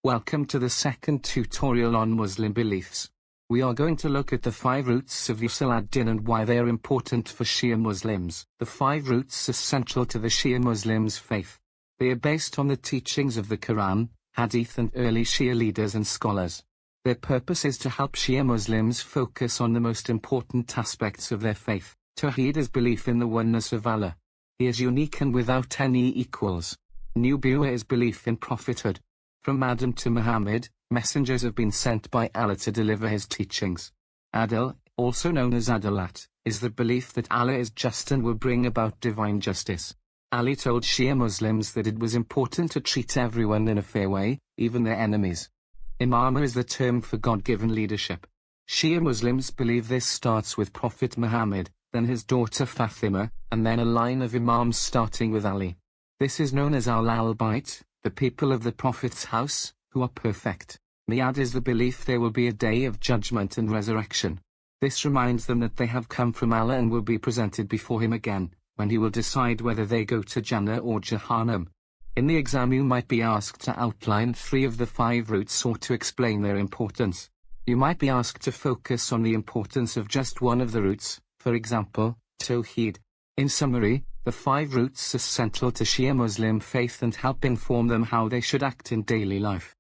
Welcome to the second tutorial on Muslim beliefs. We are going to look at the 5 roots of Usul ad-Din and why they are important for Shia Muslims. The 5 roots are central to the Shia Muslims' faith. They are based on the teachings of the Quran, Hadith and early Shia leaders and scholars. Their purpose is to help Shia Muslims focus on the most important aspects of their faith. Tawheed is belief in the oneness of Allah. He is unique and without any equals. Nubuwwah is belief in prophethood. From Adam to Muhammad, messengers have been sent by Allah to deliver his teachings. Adl, also known as Adalat, is the belief that Allah is just and will bring about divine justice. Ali told Shia Muslims that it was important to treat everyone in a fair way, even their enemies. Imama is the term for God-given leadership. Shia Muslims believe this starts with Prophet Muhammad, then his daughter Fatima, and then a line of Imams starting with Ali. This is known as Al-Bayt, the people of the Prophet's house, who are perfect. Miyad is the belief there will be a day of judgment and resurrection. This reminds them that they have come from Allah and will be presented before him again, when he will decide whether they go to Jannah or Jahannam. In the exam you might be asked to outline 3 of the 5 roots or to explain their importance. You might be asked to focus on the importance of just one of the roots, for example, Tawheed. In summary, the 5 roots are central to Shia Muslim faith and help inform them how they should act in daily life.